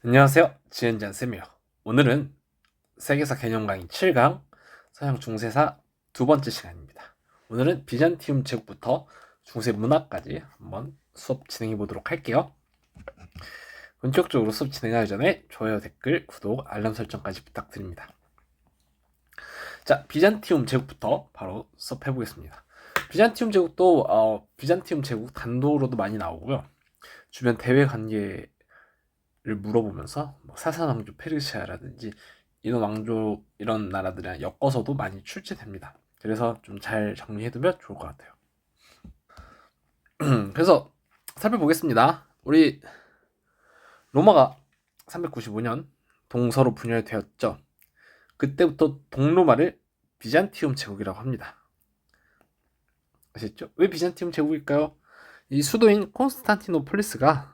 안녕하세요. 지은잔쌤이요. 오늘은 세계사 개념 강의 7강 서양 중세사 두 번째 시간입니다. 오늘은 비잔티움 제국부터 중세 문화까지 한번 수업 진행해 보도록 할게요. 본격적으로 수업 진행하기 전에 좋아요, 댓글, 구독, 알람 설정까지 부탁드립니다. 자, 비잔티움 제국부터 바로 수업해 보겠습니다. 비잔티움 제국도 비잔티움 제국 단도로도 많이 나오고요. 주변 대외 관계 를 물어보면서 사산왕조 페르시아라든지 이런 왕조 이런 나라들이랑 엮어서도 많이 출제됩니다. 그래서 좀 잘 정리해두면 좋을 것 같아요. 그래서 살펴보겠습니다. 우리 로마가 395년 동서로 분열되었죠. 그때부터 동로마를 비잔티움 제국이라고 합니다. 아시죠? 왜 비잔티움 제국일까요? 이 수도인 콘스탄티노폴리스가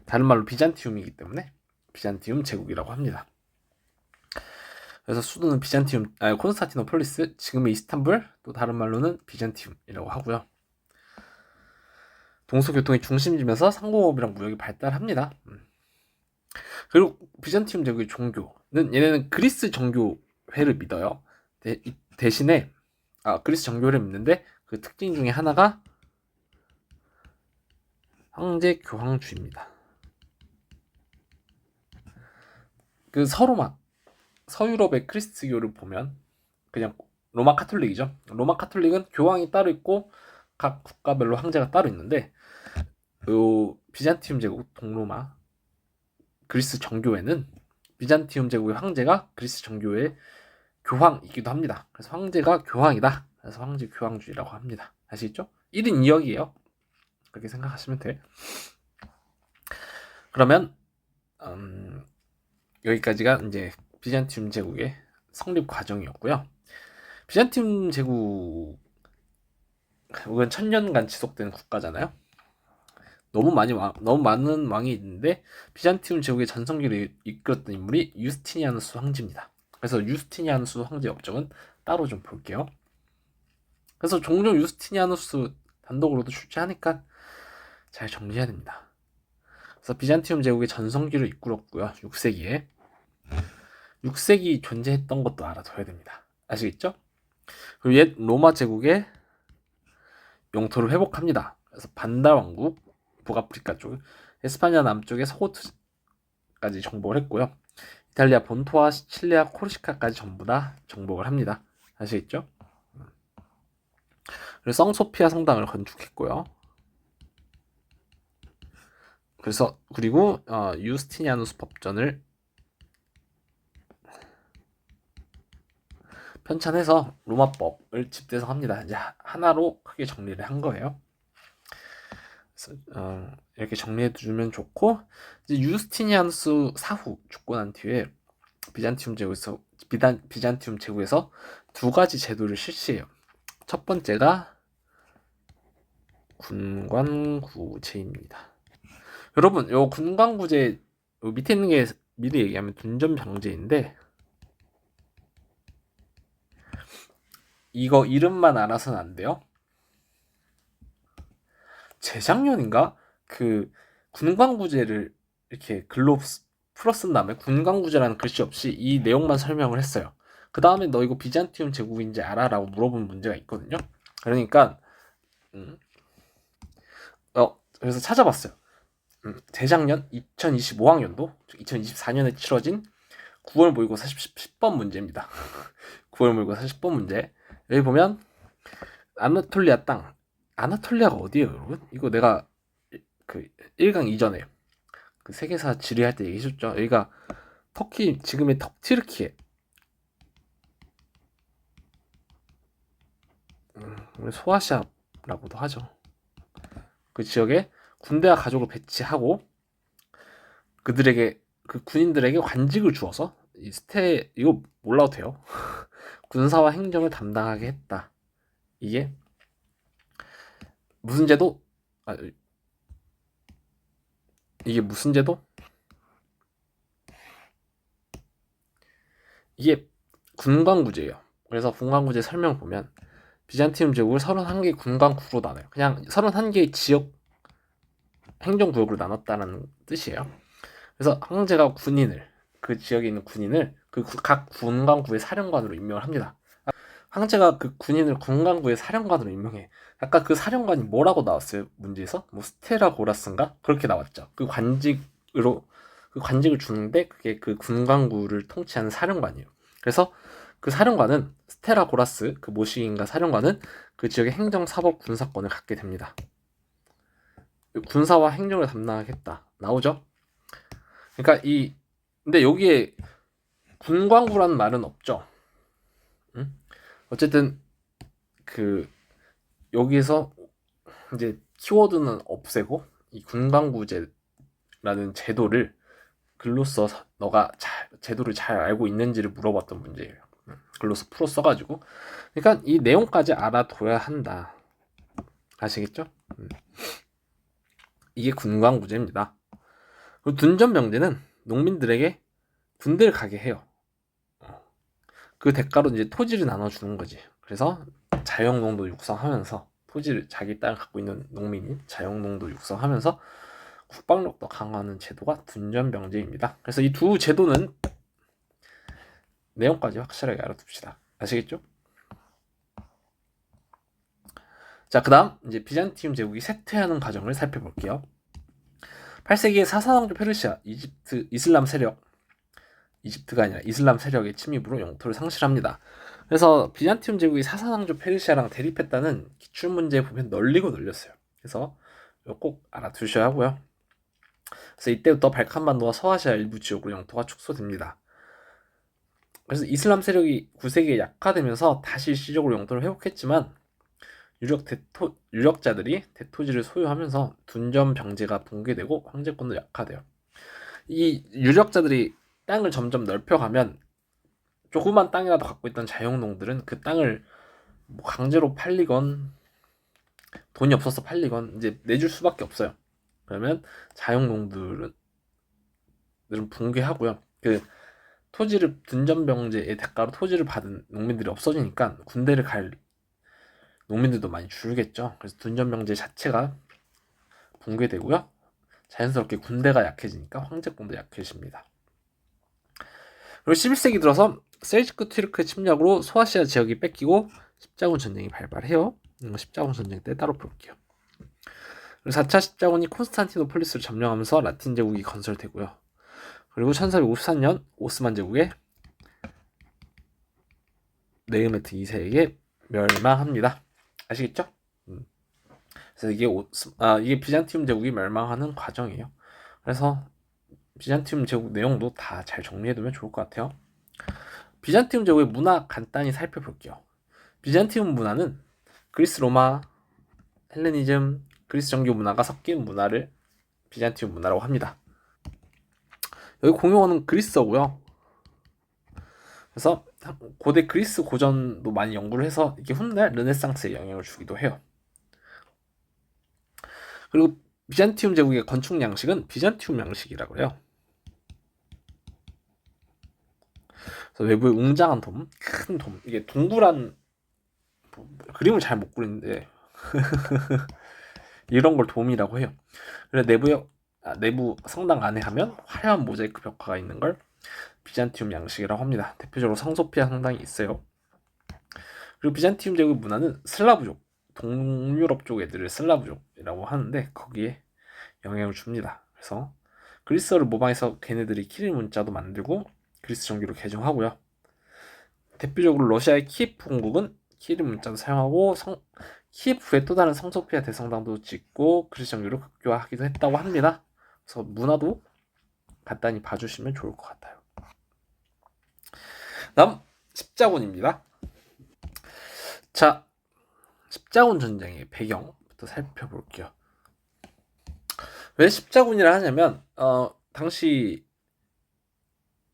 다른 말로 비잔티움이기 때문에 비잔티움 제국이라고 합니다. 그래서 수도는 콘스탄티노폴리스, 지금의 이스탄불, 또 다른 말로는 비잔티움이라고 하고요. 동서교통의 중심지면서 상공업이랑 무역이 발달합니다. 그리고 비잔티움 제국의 종교는 얘네는 그리스 정교회를 믿어요. 대신에 그리스 정교회를 믿는데 그 특징 중에 하나가 황제 교황주의입니다. 그 서유럽의 크리스트교를 보면 그냥 로마 카톨릭이죠. 로마 카톨릭은 교황이 따로 있고 각 국가별로 황제가 따로 있는데 요 비잔티움 제국 동로마 그리스 정교회는 비잔티움 제국의 황제가 그리스 정교회의 교황이기도 합니다. 그래서 황제가 교황이다. 그래서 황제 교황주의라고 합니다. 아시겠죠? 1인 2역이에요. 그렇게 생각하시면 돼. 그러면 여기까지가 이제 비잔티움 제국의 성립 과정이었고요. 비잔티움 제국은 1000년간 지속된 국가잖아요. 너무 많은 왕이 있는데 비잔티움 제국의 전성기를 이끌었던 인물이 유스티니아누스 황제입니다. 그래서 유스티니아누스 황제 업적은 따로 좀 볼게요. 그래서 종종 유스티니아누스 단독으로도 출제하니까 잘 정리해야 됩니다. 그래서 비잔티움 제국의 전성기를 이끌었고요. 6세기에 6세기 존재했던 것도 알아둬야 됩니다. 아시겠죠? 그리고 옛 로마 제국의 영토를 회복합니다. 그래서 반달 왕국, 북아프리카 쪽, 에스파냐 남쪽의 서고트까지 정복을 했고요. 이탈리아 본토와 시칠리아 코르시카까지 전부 다 정복을 합니다. 아시겠죠? 그리고 성소피아 성당을 건축했고요. 그리고 유스티니아누스 법전을 편찬해서 로마법을 집대성합니다. 이제 하나로 크게 정리를 한 거예요. 그래서 이렇게 정리해 주면 좋고, 이제 유스티니아누스 사후 죽고 난 뒤에 비잔티움 제국에서 두 가지 제도를 실시해요. 첫 번째가 군관구제입니다. 여러분, 요 군관구제 요 밑에 있는 게 미리 얘기하면 둔전병제인데 이거 이름만 알아서는 안 돼요. 재작년인가 그 군관구제를 이렇게 글로 풀어 쓴 다음에 군관구제라는 글씨 없이 이 내용만 설명을 했어요. 그 다음에 너 이거 비잔티움 제국인지 알아라고 물어본 문제가 있거든요. 그러니까 그래서 찾아봤어요. 재작년 2025학년도 2024년에 치러진 9월 모의고사 10번 문제입니다. 9월 모의고사 10번 문제. 여기 보면 아나톨리아 땅. 아나톨리아가 어디예요, 여러분? 이거 내가 그 1강 이전에 그 세계사 지리할 때 얘기했었죠. 여기가 터키, 지금의 튀르키예. 소아시아라고도 하죠. 그 지역에 군대와 가족을 배치하고 그 군인들에게 관직을 주어서 이거 몰라도 돼요. 군사와 행정을 담당하게 했다. 이게 무슨 제도? 이게 무슨 제도? 이게 군관구제예요. 그래서 군관구제 설명 보면 비잔티움 제국을 31개 군관구로 나눠요. 그냥 31개의 지역 행정구역으로 나눴다는 뜻이에요. 그래서 황제가 군인을, 그 지역에 있는 군인을 그 각 군강구의 사령관으로 임명을 합니다. 황제가 그 군인을 군강구의 사령관으로 임명해. 아까 그 사령관이 뭐라고 나왔어요? 문제에서? 뭐 스테라고라스인가? 그렇게 나왔죠. 그 관직을 주는데 그게 그 군강구를 통치하는 사령관이에요. 그래서 그 사령관은 스테라고라스, 그 모시인가 사령관은 그 지역의 행정, 사법, 군사권을 갖게 됩니다. 군사와 행정을 담당하겠다. 나오죠? 그러니까 근데 여기에 군광구라는 말은 없죠. 응? 어쨌든 그 여기에서 이제 키워드는 없애고 이 군광구제라는 제도를 글로써 너가 제도를 잘 알고 있는지를 물어봤던 문제예요. 글로써 풀어 써가지고 그러니까 이 내용까지 알아둬야 한다. 아시겠죠? 이게 군광구제입니다. 그리고 둔전병제는 농민들에게 군대를 가게 해요. 그 대가로 이제 토지를 나눠주는 거지. 그래서 자영농도 육성하면서 토지를 자기 땅을 갖고 있는 농민이 자영농도 육성하면서 국방력도 강화하는 제도가 둔전병제입니다. 그래서 이 두 제도는 내용까지 확실하게 알아둡시다. 아시겠죠? 자, 그다음 이제 비잔티움 제국이 쇠퇴하는 과정을 살펴볼게요. 8세기에 사사왕조 페르시아, 이집트가 아니라 이슬람 세력의 침입으로 영토를 상실합니다. 그래서 비잔티움 제국이 사사왕조 페르시아랑 대립했다는 기출문제에 보면 널리고 널렸어요. 그래서 꼭 알아두셔야 하고요. 그래서 이때부터 발칸반도와 서아시아 일부 지역으로 영토가 축소됩니다. 그래서 이슬람 세력이 9세기에 약화되면서 다시 일시적으로 영토를 회복했지만 유력자들이 대토지를 소유하면서 둔전 병제가 붕괴되고 황제권도 약화돼요. 이 유력자들이 땅을 점점 넓혀가면 조그만 땅이라도 갖고 있던 자영농들은 그 땅을 뭐 강제로 팔리건 돈이 없어서 팔리건 이제 내줄 수밖에 없어요. 그러면 자영농들은 붕괴하고요. 그 토지를 둔전병제의 대가로 토지를 받은 농민들이 없어지니까 군대를 갈 농민들도 많이 줄겠죠. 그래서 둔전병제 자체가 붕괴되고요. 자연스럽게 군대가 약해지니까 황제권도 약해집니다. 그리고 11세기 들어서 셀주크 튀르크의 침략으로 소아시아 지역이 뺏기고 십자군 전쟁이 발발해요. 십자군 전쟁 때 따로 볼게요. 그리고 4차 십자군이 콘스탄티노폴리스를 점령하면서 라틴 제국이 건설되고요. 그리고 1454년 오스만 제국의 네흐메트 2세에게 멸망합니다. 아시겠죠? 그래서 이게 비잔티움 제국이 멸망하는 과정이에요. 그래서 비잔티움 제국 내용도 다 잘 정리해두면 좋을 것 같아요. 비잔티움 제국의 문화 간단히 살펴볼게요. 비잔티움 문화는 그리스 로마, 헬레니즘, 그리스 정교 문화가 섞인 문화를 비잔티움 문화라고 합니다. 여기 공용어는 그리스어고요. 그래서 고대 그리스 고전도 많이 연구를 해서 이게 훗날 르네상스에 영향을 주기도 해요. 그리고 비잔티움 제국의 건축 양식은 비잔티움 양식이라고 해요. 그래서 외부에 웅장한 돔, 큰 돔, 이게 동그란 그림을 잘 못 그리는데 이런 걸 돔이라고 해요. 그래서 내부 성당 안에 하면 화려한 모자이크 벽화가 있는 걸 비잔티움 양식이라고 합니다. 대표적으로 상소피아 성당이 있어요. 그리고 비잔티움 제국 문화는 슬라브족, 동유럽 쪽 애들을 슬라브족이라고 하는데 거기에 영향을 줍니다. 그래서 그리스어를 모방해서 걔네들이 키릴 문자도 만들고 그리스 정교로 개정하고요. 대표적으로 러시아의 키예프 공국은 키릴 문자도 사용하고 키예프의 또 다른 성소피아 대성당도 짓고 그리스 정교로 극교화하기도 했다고 합니다. 그래서 문화도 간단히 봐주시면 좋을 것 같아요. 다음 십자군입니다. 자, 십자군 전쟁의 배경부터 살펴볼게요. 왜 십자군이라 하냐면 당시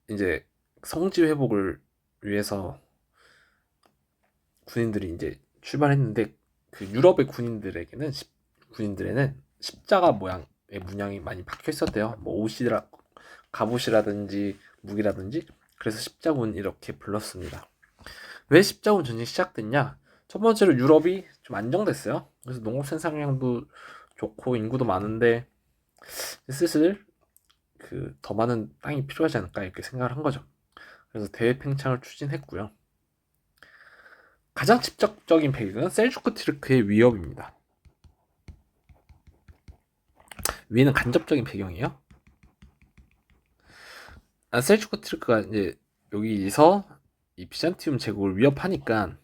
이제 성지 회복을 위해서 군인들이 이제 출발했는데 그 유럽의 군인들에게는 십자가 모양의 문양이 많이 박혀 있었대요. 뭐 갑옷이라든지 무기라든지. 그래서 십자군 이렇게 불렀습니다. 왜 십자군 전쟁이 시작됐냐? 첫 번째로 유럽이 좀 안정됐어요. 그래서 농업 생산량도 좋고 인구도 많은데 슬슬 더 많은 땅이 필요하지 않을까 이렇게 생각을 한 거죠. 그래서 대외 팽창을 추진했고요. 가장 직접적인 배경은 셀주크 티르크의 위협입니다. 위에는 간접적인 배경이에요. 셀주크 티르크가 이제 여기서 이 비잔티움 제국을 위협하니까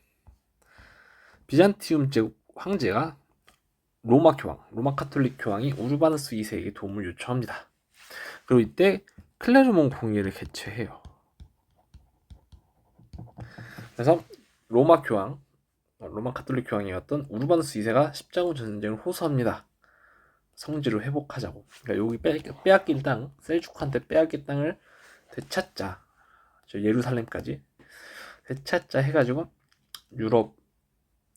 비잔티움 제국 황제가 로마 교황, 로마 카톨릭 교황이 우르바누스 2세에게 도움을 요청합니다. 그리고 이때 클레르몬 공의를 개최해요. 그래서 로마 교황, 로마 카톨릭 교황이었던 우르바누스 2세가 십자군 전쟁을 호소합니다. 성지를 회복하자고. 그러니까 여기 빼앗긴 땅, 셀주크한테 빼앗긴 땅을 되찾자. 저 예루살렘까지 되찾자 해가지고 유럽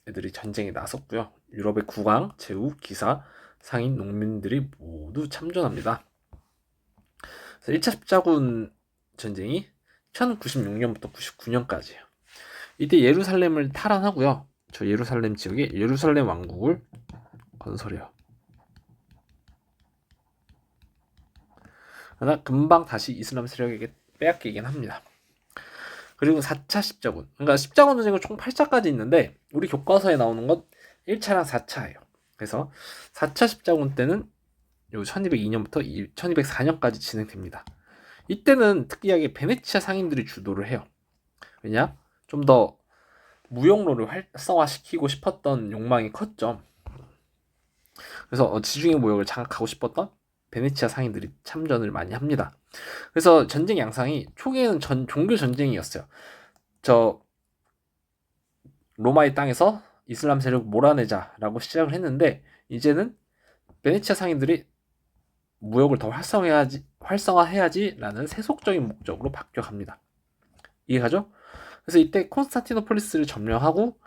애들이 전쟁에 나섰고요. 유럽의 국왕, 제후, 기사, 상인, 농민들이 모두 참전합니다. 그래서 1차 십자군 전쟁이 1096년부터 99년까지예요. 이때 예루살렘을 탈환하고요. 저 예루살렘 지역에 예루살렘 왕국을 건설해요. 그러나 금방 다시 이슬람 세력에게 빼앗기긴 합니다. 그리고 4차 십자군. 그러니까 십자군 전쟁은 총 8차까지 있는데 우리 교과서에 나오는 건 1차랑 4차예요. 그래서 4차 십자군 때는 요 1202년부터 1204년까지 진행됩니다. 이때는 특이하게 베네치아 상인들이 주도를 해요. 왜냐? 좀 더 무역로를 활성화시키고 싶었던 욕망이 컸죠. 그래서 지중해 무역을 장악하고 싶었던 베네치아 상인들이 참전을 많이 합니다. 그래서 전쟁 양상이 초기에는 종교 전쟁이었어요. 저 로마의 땅에서 이슬람 세력 몰아내자라고 시작을 했는데 이제는 베네치아 상인들이 무역을 더 활성화해야지라는 세속적인 목적으로 바뀌어갑니다. 이해가죠? 그래서 이때 콘스탄티노폴리스를 점령하고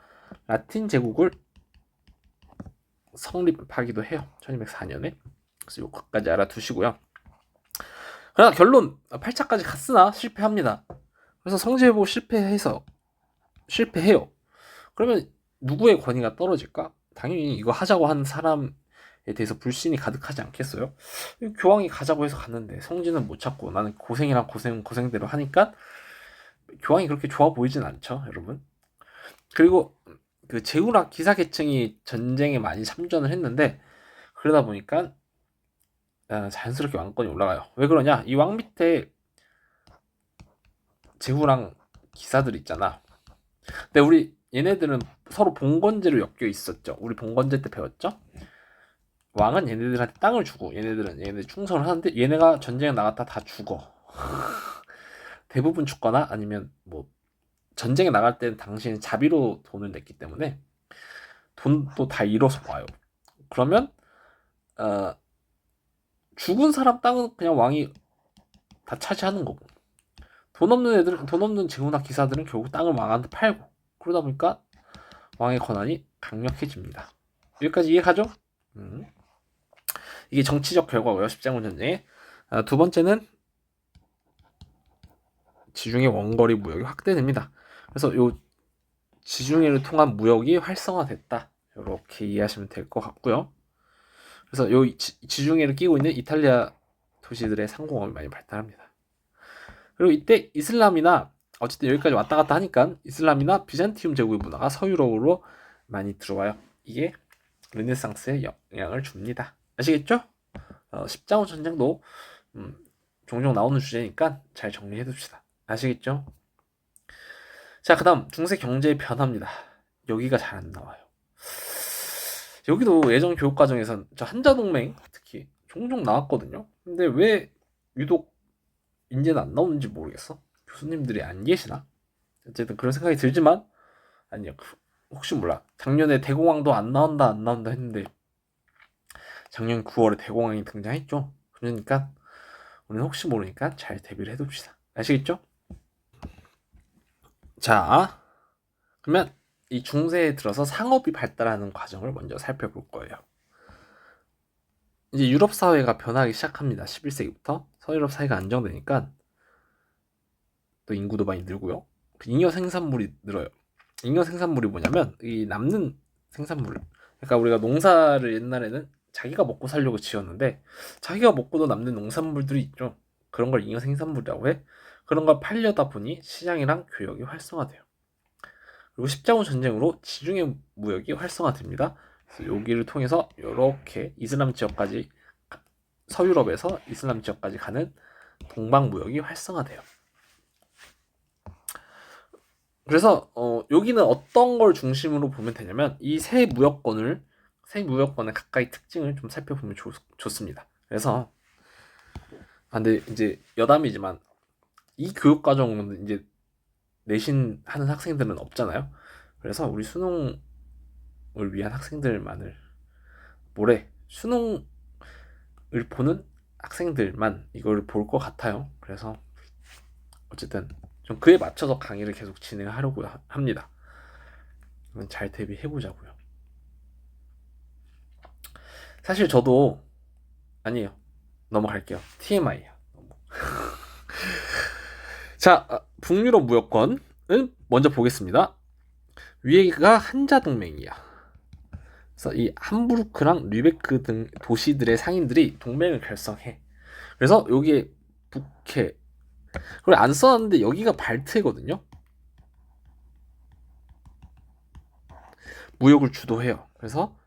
라틴 제국을 성립하기도 해요. 1204년에. 그래서 요거까지 알아두시고요. 그러나 결론 8차까지 갔으나 실패합니다. 그래서 성지회복 실패해요. 그러면 누구의 권위가 떨어질까? 당연히 이거 하자고 한 사람에 대해서 불신이 가득하지 않겠어요? 교황이 가자고 해서 갔는데 성지는 못 찾고 나는 고생이랑 고생대로 하니까 교황이 그렇게 좋아 보이진 않죠, 여러분. 그리고 제후랑 기사 계층이 전쟁에 많이 참전을 했는데 그러다 보니까 자연스럽게 왕권이 올라가요. 왜 그러냐? 이 왕 밑에 제후랑 기사들 있잖아. 근데 우리 얘네들은 서로 봉건제로 엮여 있었죠. 우리 봉건제 때 배웠죠? 왕은 얘네들한테 땅을 주고 얘네들 충성을 하는데 얘네가 전쟁에 나갔다 다 죽어. 대부분 죽거나 아니면 뭐 전쟁에 나갈 때는 당신이 자비로 돈을 냈기 때문에 돈도 다 잃어서 와요. 그러면 죽은 사람 땅은 그냥 왕이 다 차지하는 거고 돈 없는 제후나 기사들은 결국 땅을 왕한테 팔고 그러다 보니까 왕의 권한이 강력해집니다. 여기까지 이해가죠? 이게 정치적 결과고요. 십자군 전쟁의 두 번째는 지중해 원거리 무역이 확대됩니다. 그래서 요 지중해를 통한 무역이 활성화됐다. 이렇게 이해하시면 될 것 같고요. 그래서 요 지중해를 끼고 있는 이탈리아 도시들의 상공업이 많이 발달합니다. 그리고 이때 이슬람이나 어쨌든 여기까지 왔다 갔다 하니까 이슬람이나 비잔티움 제국의 문화가 서유럽으로 많이 들어와요. 이게 르네상스에 영향을 줍니다. 아시겠죠? 십자군 전쟁도 종종 나오는 주제니까 잘 정리해 둡시다. 아시겠죠? 자, 그 다음 중세 경제의 변화입니다. 여기가 잘 안 나와요. 여기도 예전 교육과정에선 저 한자동맹 특히 종종 나왔거든요. 근데 왜 유독 이제는 안 나오는지 모르겠어. 교수님들이 안 계시나? 어쨌든 그런 생각이 들지만 아니요. 혹시 몰라. 작년에 대공황도 안 나온다 했는데 작년 9월에 대공황이 등장했죠. 그러니까 우리는 혹시 모르니까 잘 대비를 해둡시다. 아시겠죠? 자, 그러면 이 중세에 들어서 상업이 발달하는 과정을 먼저 살펴볼 거예요. 이제 유럽 사회가 변하기 시작합니다. 11세기부터 서유럽 사회가 안정되니까 또 인구도 많이 늘고요. 잉여 생산물이 늘어요. 잉여 생산물이 뭐냐면 이 남는 생산물. 그러니까 우리가 농사를 옛날에는 자기가 먹고 살려고 지었는데 자기가 먹고도 남는 농산물들이 있죠. 그런 걸 잉여 생산물이라고 해. 그런 걸 팔려다 보니 시장이랑 교역이 활성화돼요. 그리고 십자군 전쟁으로 지중해 무역이 활성화됩니다. 그래서 여기를 통해서 이렇게 이슬람 지역까지 서유럽에서 이슬람 지역까지 가는 동방 무역이 활성화돼요. 그래서 여기는 어떤 걸 중심으로 보면 되냐면 이 세 무역권의 가까이 특징을 좀 살펴보면 좋습니다. 그래서 근데 이제 여담이지만 이 교육 과정은 이제 내신 하는 학생들은 없잖아요. 그래서 우리 수능을 위한 학생들만을 모레 수능을 보는 학생들만 이걸 볼 것 같아요. 그래서 어쨌든 좀 그에 맞춰서 강의를 계속 진행하려고 합니다. 그러면 잘 대비해보자고요. 사실 저도 아니에요. 넘어갈게요. TMI야. 자, 북유럽 무역권은 먼저 보겠습니다. 위에가 한자 동맹이야. 그래서 이 함부르크랑 류베크 등 도시들의 상인들이 동맹을 결성해. 그래서 여기에 북해. 그걸 안 써놨는데 여기가 발트해거든요. 무역을 주도해요. 그래서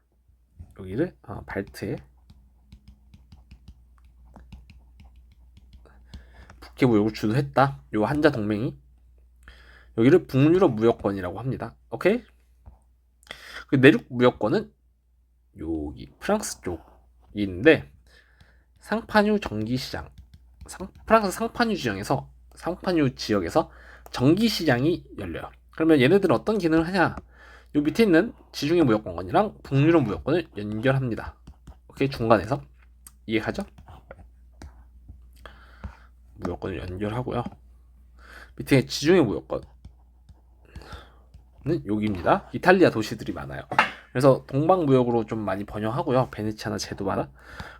여기를 발트해. 북해 무역을 주도했다. 요 한자 동맹이 여기를 북유럽 무역권이라고 합니다. 오케이? 그 내륙 무역권은 여기 프랑스 쪽인데 상파뉴 전기시장, 프랑스 상파뉴 지역에서 전기시장이 열려요. 그러면 얘네들은 어떤 기능을 하냐? 요 밑에 있는 지중해 무역권이랑 북유럽 무역권을 연결합니다. 오케이, 중간에서 이해가죠? 무역권을 연결하고요. 밑에 지중해 무역권은 여기입니다. 이탈리아 도시들이 많아요. 그래서 동방무역으로 좀 많이 번영하고요. 베네치아나 제도바나.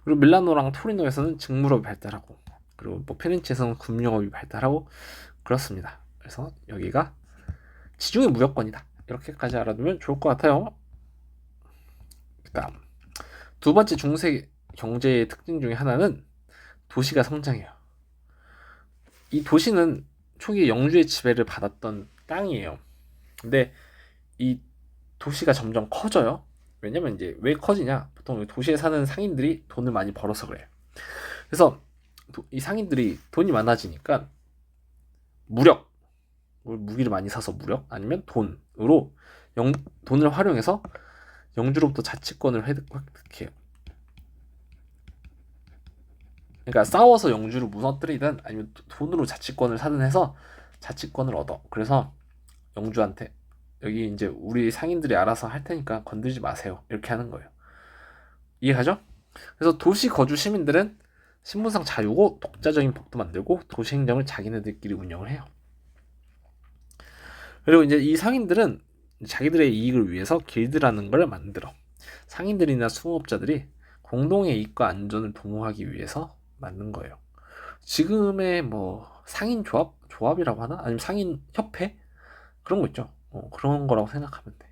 그리고 밀라노랑 토리노에서는 직무업이 발달하고, 그리고 뭐 피렌체에서는 금융업이 발달하고 그렇습니다. 그래서 여기가 지중해 무역권이다. 이렇게까지 알아두면 좋을 것 같아요. 그다음 두 번째 중세 경제의 특징 중에 하나는 도시가 성장해요. 이 도시는 초기 영주의 지배를 받았던 땅이에요. 근데 이 도시가 점점 커져요. 왜냐면 이제 왜 커지냐? 보통 도시에 사는 상인들이 돈을 많이 벌어서 그래요. 그래서 이 상인들이 돈이 많아지니까 무기를 많이 사서 무력 아니면 돈으로 돈을 활용해서 영주로부터 자치권을 획득해요. 그러니까 싸워서 영주를 무너뜨리든 아니면 돈으로 자치권을 사든 해서 자치권을 얻어. 그래서 영주한테 여기 이제 우리 상인들이 알아서 할 테니까 건들지 마세요. 이렇게 하는 거예요. 이해가죠? 그래서 도시 거주 시민들은 신분상 자유고 독자적인 법도 만들고 도시 행정을 자기네들끼리 운영을 해요. 그리고 이제 이 상인들은 자기들의 이익을 위해서 길드라는 걸 만들어. 상인들이나 수공업자들이 공동의 이익과 안전을 도모하기 위해서 만든 거예요. 지금의 뭐 상인 조합이라고 하나? 아니면 상인 협회? 그런 거 있죠. 그런 거라고 생각하면 돼.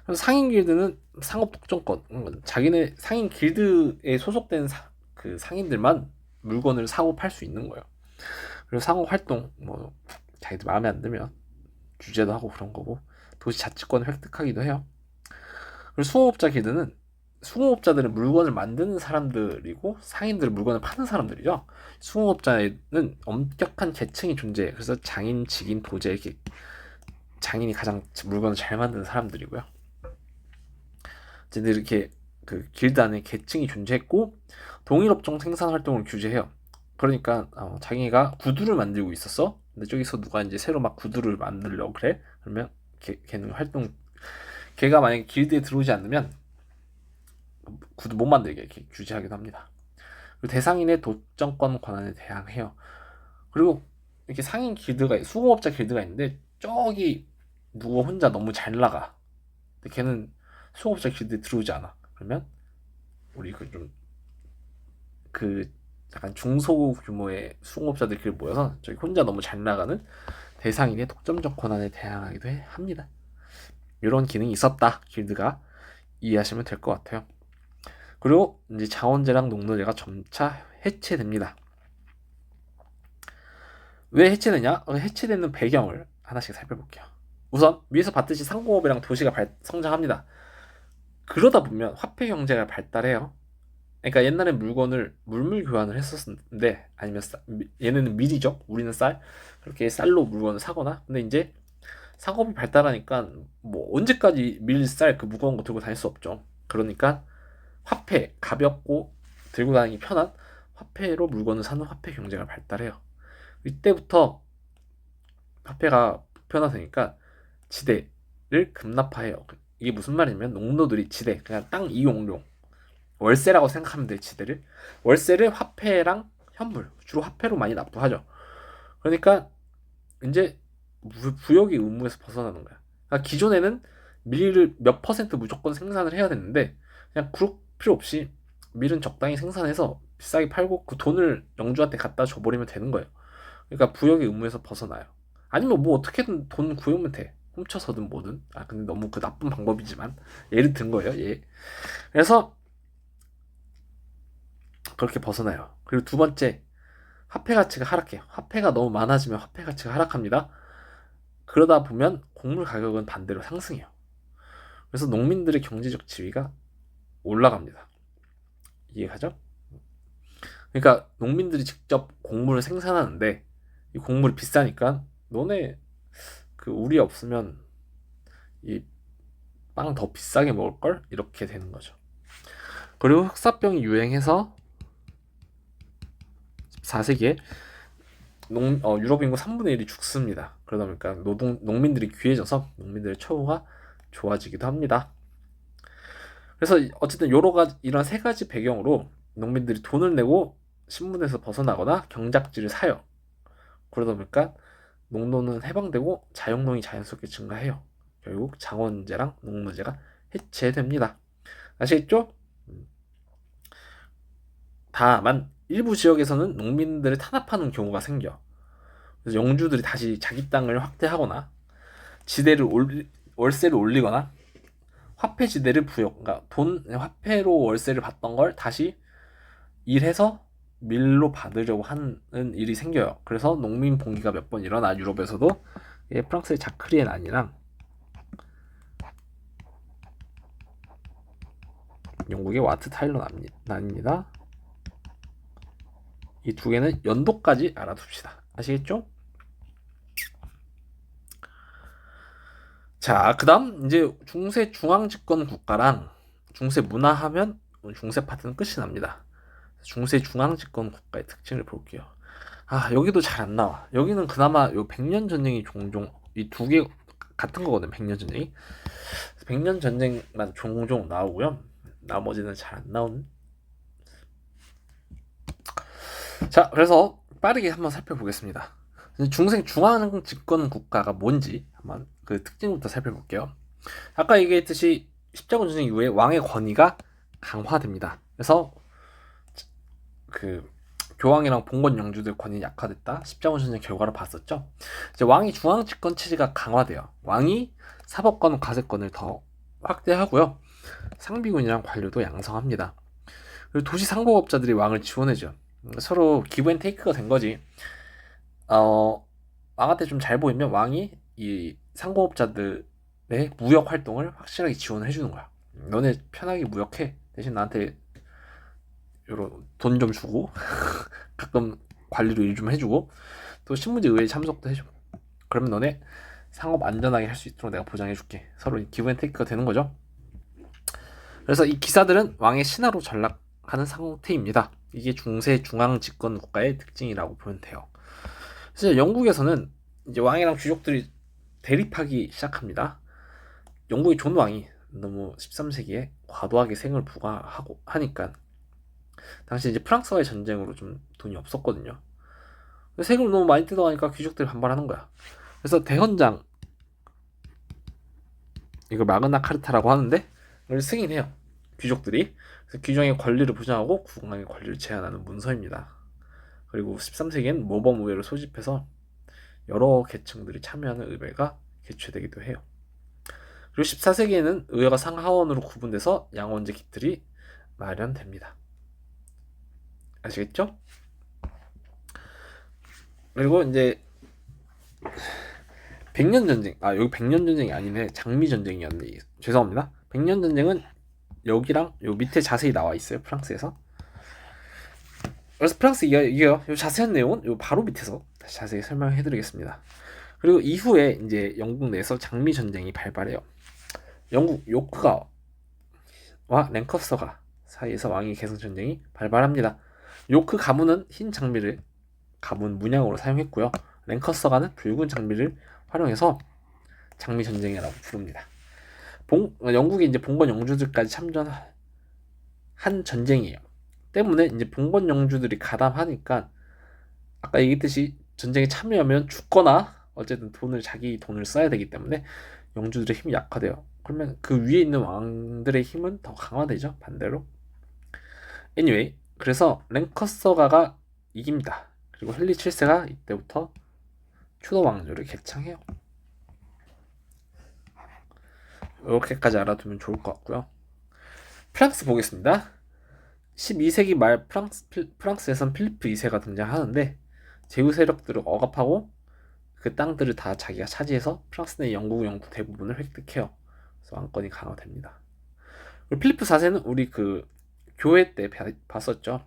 그래서 상인 길드는 상업 독점권, 자기네 상인 길드에 소속된 그 상인들만 물건을 사고 팔 수 있는 거예요. 그리고 상업 활동, 뭐 자기들 마음에 안 들면 규제도 하고 그런 거고, 도시 자치권을 획득하기도 해요. 그리고 수공업자들은 물건을 만드는 사람들이고 상인들은 물건을 파는 사람들이죠. 수공업자에는 엄격한 계층이 존재해요. 그래서 장인, 직인, 도제, 이렇게 장인이 가장 물건을 잘 만드는 사람들이고요. 이렇게 그 길드 안에 계층이 존재했고 동일업종 생산 활동을 규제해요. 그러니까 자기가 구두를 만들고 있었어. 근데 저기서 누가 이제 새로 막 구두를 만들려고 그래. 그러면 걔는 걔가 만약에 길드에 들어오지 않으면 구두 못 만들게 이렇게 규제하기도 합니다. 그리고 대상인의 독점권 권한에 대항해요. 그리고 이렇게 상인 길드가 수공업자 길드가 있는데 저기 누구 혼자 너무 잘 나가. 근데 걔는 수공업자 길드에 들어오지 않아. 그러면 우리 그 약간 중소규모의 수공업자들끼리 모여서 저기 혼자 너무 잘 나가는 대상인의 독점적 권한에 대항하기도 합니다. 이런 기능이 있었다. 길드가 이해하시면 될 것 같아요. 그리고 이제 장원제랑 농노제가 점차 해체됩니다. 왜 해체되냐? 해체되는 배경을 하나씩 살펴볼게요. 우선 위에서 봤듯이 상공업이랑 도시가 성장합니다. 그러다 보면 화폐 경제가 발달해요. 그러니까 옛날엔 물건을 물물 교환을 했었는데, 아니면 얘네는 밀이죠. 우리는 쌀. 그렇게 쌀로 물건을 사거나. 근데 이제 상업이 발달하니까 뭐 언제까지 밀, 쌀 그 무거운 거 들고 다닐 수 없죠. 그러니까 화폐, 가볍고 들고 다니기 편한 화폐로 물건을 사는 화폐 경제가 발달해요. 이때부터 화폐가 보편화되니까 지대를 급납화해요. 이게 무슨 말이냐면 농노들이 지대, 그냥 땅 이용료, 월세라고 생각하면 돼. 지대를 월세를 화폐랑 현물, 주로 화폐로 많이 납부하죠. 그러니까 이제 부역의 의무에서 벗어나는 거야. 그러니까 기존에는 밀을 몇 퍼센트 무조건 생산을 해야 되는데, 그냥 그럴 필요 없이 밀은 적당히 생산해서 비싸게 팔고 그 돈을 영주한테 갖다 줘버리면 되는 거예요. 그러니까 부역의 의무에서 벗어나요. 아니면 뭐 어떻게든 돈 구해오면 돼. 훔쳐서든 뭐든. 아 근데 너무 그 나쁜 방법이지만 예를 든 거예요. 예. 그래서 그렇게 벗어나요. 그리고 두 번째, 화폐 가치가 하락해요. 화폐가 너무 많아지면 화폐 가치가 하락합니다. 그러다 보면 곡물 가격은 반대로 상승해요. 그래서 농민들의 경제적 지위가 올라갑니다. 이해가죠? 그러니까 농민들이 직접 곡물을 생산하는데 이 곡물이 비싸니까 너네 그 우리 없으면 이 빵 더 비싸게 먹을 걸 이렇게 되는 거죠. 그리고 흑사병이 유행해서 14세기에 유럽 인구 3분의 1이 죽습니다. 그러다 보니까 농민들이 귀해져서 농민들의 처우가 좋아지기도 합니다. 그래서 어쨌든 여러 가지 이런 세 가지 배경으로 농민들이 돈을 내고 신분에서 벗어나거나 경작지를 사요. 그러다 보니까 농노는 해방되고 자영농이 자연스럽게 증가해요. 결국 장원제랑 농노제가 해체됩니다. 아시겠죠? 다만 일부 지역에서는 농민들을 탄압하는 경우가 생겨. 그래서 영주들이 다시 자기 땅을 확대하거나 월세를 올리거나 화폐 지대를 부여, 그러니까 화폐로 월세를 받던 걸 다시 일해서 밀로 받으려고 하는 일이 생겨요. 그래서 농민 봉기가 몇 번 일어나. 유럽에서도 프랑스의 자크리엔 안이랑 영국의 와트 타일러 난입니다. 이 두 개는 연도까지 알아둡시다. 아시겠죠? 자, 그다음 이제 중세 중앙 집권 국가랑 중세 문화 하면 중세 파트는 끝이 납니다. 중세 중앙 집권 국가의 특징을 볼게요. 아, 여기도 잘 안 나와. 여기는 그나마 요 백년 전쟁이 종종 이 두 개 같은 거거든. 백년 전쟁이. 백년 전쟁만 종종 나오고요. 나머지는 잘 안 나오는. 자, 그래서 빠르게 한번 살펴보겠습니다. 중생 중앙 집권 국가가 뭔지 한번 그 특징부터 살펴볼게요. 아까 얘기했듯이 십자군 전쟁 이후에 왕의 권위가 강화됩니다. 그래서 그 교황이랑 봉건 영주들 권위 약화됐다. 십자군 전쟁 결과를 봤었죠. 이제 왕이 중앙 집권 체제가 강화돼요. 왕이 사법권, 가세권을 더 확대하고요. 상비군이랑 관료도 양성합니다. 그리고 도시 상공업자들이 왕을 지원해줘. 서로 기브앤테이크가 된 거지. 왕한테 좀 잘 보이면 왕이 이 상공업자들의 무역 활동을 확실하게 지원을 해주는 거야. 너네 편하게 무역해. 대신 나한테 돈 좀 주고 가끔 관리로 일 좀 해주고 또 신문지 의회에 참석도 해줘. 그러면 너네 상업 안전하게 할 수 있도록 내가 보장해줄게. 서로 기브앤테이크가 되는 거죠. 그래서 이 기사들은 왕의 신하로 전락하는 상태입니다. 이게 중세 중앙 집권 국가의 특징이라고 보면 돼요. 그래서 영국에서는 이제 왕이랑 귀족들이 대립하기 시작합니다. 영국의 존 왕이 너무 13세기에 과도하게 세금을 부과하고 하니까 당시 이제 프랑스와의 전쟁으로 좀 돈이 없었거든요. 세금을 너무 많이 뜯어가니까 귀족들이 반발하는 거야. 그래서 대헌장, 이걸 마그나 카르타라고 하는데 이걸 승인해요. 귀족들이. 그래서 귀족의 권리를 보장하고 국왕의 권리를 제한하는 문서입니다. 그리고 13세기엔 모범 의회를 소집해서 여러 계층들이 참여하는 의회가 개최되기도 해요. 그리고 14세기에는 의회가 상하원으로 구분돼서 양원제 깃들이 마련됩니다. 아시겠죠? 그리고 이제 백년전쟁, 여기 백년전쟁이 아니네, 장미전쟁이었네. 죄송합니다. 백년전쟁은 여기랑 요 밑에 자세히 나와 있어요, 프랑스에서. 그래서 프랑스 이게요, 요 자세한 내용은 요 바로 밑에서 다시 자세히 설명해드리겠습니다. 그리고 이후에 이제 영국 내에서 장미전쟁이 발발해요. 영국 요크가 와 랭커스터가 사이에서 왕위 계승 전쟁이 발발합니다. 요크 가문은 흰 장미를 가문 문양으로 사용했고요. 랭커스터가는 붉은 장미를 활용해서 장미 전쟁이라고 부릅니다. 영국이 이제 봉건 영주들까지 참전한 전쟁이에요. 때문에 이제 봉건 영주들이 가담하니까 아까 얘기했듯이 전쟁에 참여하면 죽거나 어쨌든 자기 돈을 써야 되기 때문에 영주들의 힘이 약화돼요. 그러면 그 위에 있는 왕들의 힘은 더 강화되죠, 반대로. anyway, 그래서 랭커스터가가 이깁니다. 그리고 헨리 7세가 이때부터 튜더 왕조를 개창해요. 이렇게까지 알아두면 좋을 것 같고요. 프랑스 보겠습니다. 12세기 말 프랑스에선 필리프 2세가 등장하는데 제후 세력들을 억압하고 그 땅들을 다 자기가 차지해서 프랑스 내 영국 대부분을 획득해요. 그래서 왕권이 강화됩니다. 그리고 필리프 4세는 우리 그 교회 때 봤었죠.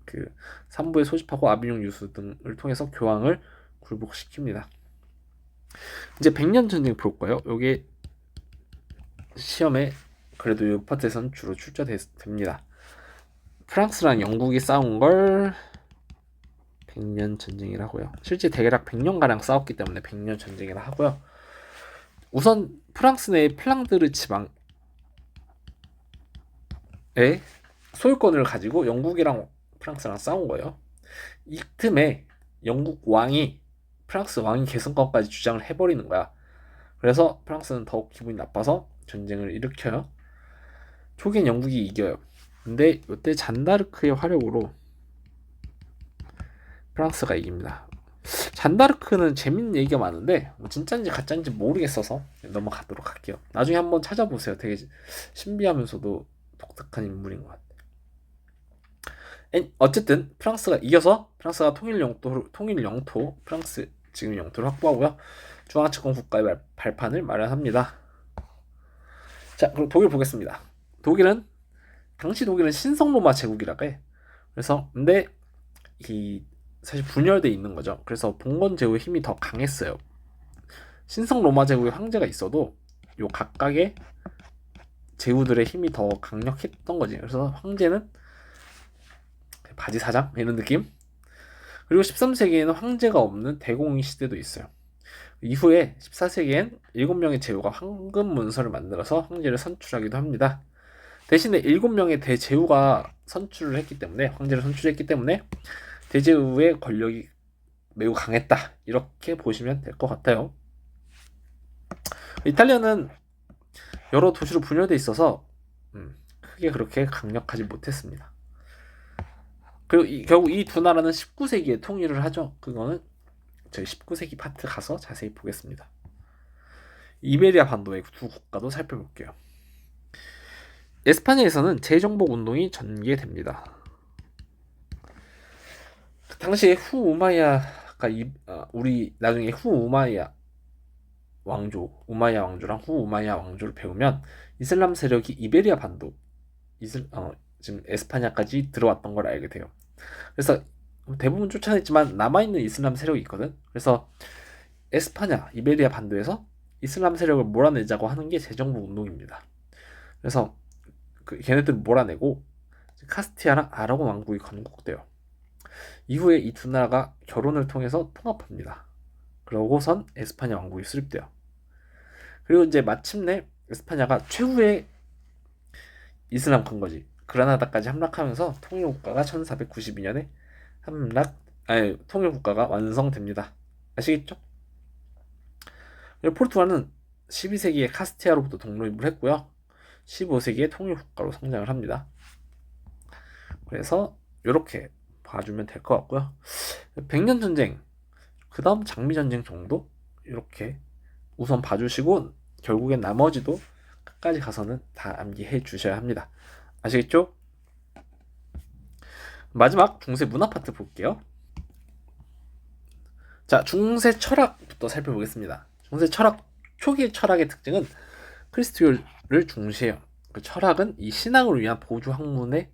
그 산부에 소집하고 아비뇽 유수 등을 통해서 교황을 굴복시킵니다. 이제 백년 전쟁 볼 거예요. 요게 시험에 그래도 이 파트에서는 주로 출제됩니다. 프랑스랑 영국이 싸운 걸 백년 전쟁이라고요. 실제 대략 100년가량 싸웠기 때문에 백년 전쟁이라 하고요. 우선 프랑스 내의 플랑드르 지방에 소유권을 가지고 영국이랑 프랑스랑 싸운 거예요. 이 틈에 영국 왕이 프랑스 왕위 계승권까지 주장을 해버리는 거야. 그래서 프랑스는 더욱 기분이 나빠서 전쟁을 일으켜요. 초기엔 영국이 이겨요. 근데 이때 잔다르크의 화력으로 프랑스가 이깁니다. 잔다르크는 재밌는 얘기가 많은데 뭐 진짜인지 가짜인지 모르겠어서 넘어가도록 할게요. 나중에 한번 찾아보세요. 되게 신비하면서도 독특한 인물인 것 같아요. 어쨌든 프랑스가 이겨서 프랑스가 통일 영토 프랑스 지금 영토를 확보하고요. 중앙채권 국가의 발판을 마련합니다. 자, 그럼 독일 보겠습니다. 당시 독일은 신성 로마 제국이라고 해. 그래서 근데 사실 분열돼 있는 거죠. 그래서 봉건 제국의 힘이 더 강했어요. 신성 로마 제국의 황제가 있어도 요 각각의 제후들의 힘이 더 강력했던 거지. 그래서 황제는 바지 사장 이런 느낌. 그리고 13세기에는 황제가 없는 대공의 시대도 있어요. 이후에 14세기엔 7명의 제후가 황금 문서를 만들어서 황제를 선출하기도 합니다. 대신에 7명의 대제후가 황제를 선출했기 때문에 대제후의 권력이 매우 강했다. 이렇게 보시면 될 것 같아요. 이탈리아는 여러 도시로 분열돼 있어서 크게 그렇게 강력하지 못했습니다. 그리고 결국 이 두 나라는 19세기에 통일을 하죠. 그거는 저희 19세기 파트 가서 자세히 보겠습니다. 이베리아 반도의 두 국가도 살펴볼게요. 에스파냐에서는 재정복 운동이 전개됩니다. 그 당시에 후우마야가 우리 나중에 우마야 왕조랑 후우마야 왕조를 배우면 이슬람 세력이 이베리아 반도 지금 에스파냐까지 들어왔던 걸 알게 돼요. 그래서 대부분 쫓아냈지만 남아있는 이슬람 세력이 있거든. 그래서 에스파냐, 이베리아 반도에서 이슬람 세력을 몰아내자고 하는 게 재정복 운동입니다. 그래서 걔네들을 몰아내고 카스티아랑 아라곤 왕국이 건국돼요. 이후에 이 두 나라가 결혼을 통해서 통합합니다. 그러고선 에스파냐 왕국이 수립돼요. 그리고 이제 마침내 에스파냐가 최후의 이슬람 근거지 그라나다까지 함락하면서 통일국가가 1492년에 통일국가가 완성됩니다. 아시겠죠? 그리고 포르투갈은 12세기에 카스티아로부터 독립을 했고요. 15세기에 통일국가로 성장을 합니다. 그래서 이렇게 봐주면 될 것 같고요. 백년전쟁, 그 다음 장미전쟁 정도 이렇게 우선 봐주시고 결국엔 나머지도 끝까지 가서는 다 암기해 주셔야 합니다. 아시겠죠? 마지막 중세 문화 파트 볼게요. 자, 중세 철학부터 살펴보겠습니다. 중세 철학 초기 철학의 특징은 크리스토를 중시해요. 그 철학은 이 신앙을 위한 보조 학문에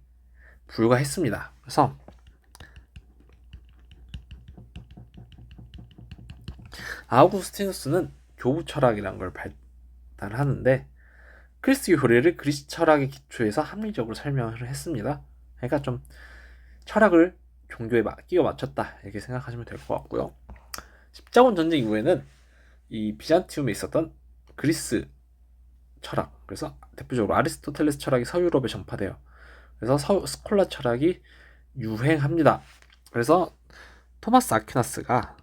불과했습니다. 그래서 아우구스티누스는 교부 철학이라는 걸 발달하는데 크리스토 교리를 그리스 철학의 기초에서 합리적으로 설명을 했습니다. 그러니까 좀 철학을 종교에 끼워 맞췄다 이렇게 생각하시면 될 것 같고요. 십자군 전쟁 이후에는 이 비잔티움에 있었던 그리스 철학, 그래서 대표적으로 아리스토텔레스 철학이 서유럽에 전파돼요. 그래서 스콜라 철학이 유행합니다. 그래서 토마스 아퀴나스가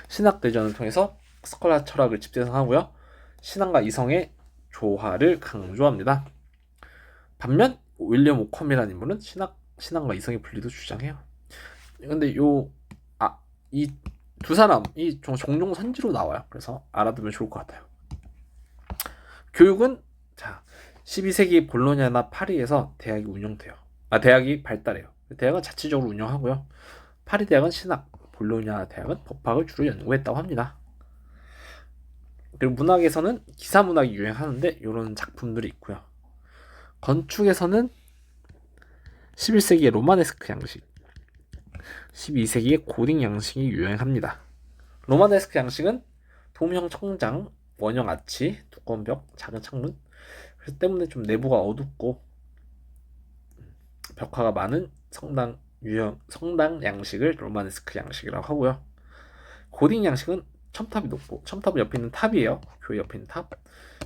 신학대전을 통해서 스콜라 철학을 집대성하고요. 신앙과 이성의 조화를 강조합니다. 반면 윌리엄 오컴이라는 인물은 신앙과 이성의 분리도 주장해요. 근데 이 두 사람이 종종 선지로 나와요. 그래서 알아두면 좋을 것 같아요. 교육은 12세기 볼로냐나 파리에서 대학이 운영돼요. 대학이 발달해요. 대학은 자치적으로 운영하고요. 파리 대학은 신학, 볼로냐 대학은 법학을 주로 연구했다고 합니다. 그리고 문학에서는 기사 문학이 유행하는데 이런 작품들이 있고요. 건축에서는 11세기의 로마네스크 양식, 12세기의 고딕 양식이 유행합니다. 로마네스크 양식은 돔형 청장, 원형 아치, 두꺼운 벽, 작은 창문, 그래서 때문에 좀 내부가 어둡고 벽화가 많은 성당 양식을 로마네스크 양식이라고 하고요. 고딕 양식은 첨탑이 높고, 첨탑 옆에 있는 탑이에요. 교회 옆에 있는 탑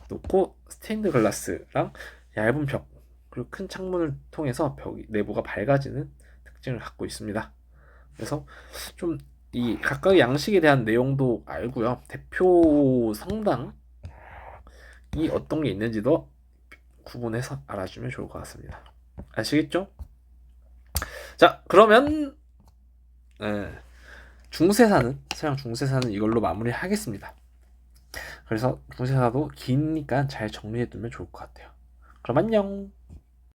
높고 스테인드 글라스랑 얇은 벽, 그리고 큰 창문을 통해서 내부가 밝아지는 특징을 갖고 있습니다. 그래서 좀 이 각각의 양식에 대한 내용도 알고요. 대표 성당이 어떤 게 있는지도 구분해서 알아주면 좋을 것 같습니다. 아시겠죠? 자, 그러면 서양 중세사는 이걸로 마무리하겠습니다. 그래서 중세사도 기니까 잘 정리해두면 좋을 것 같아요. 그럼 안녕.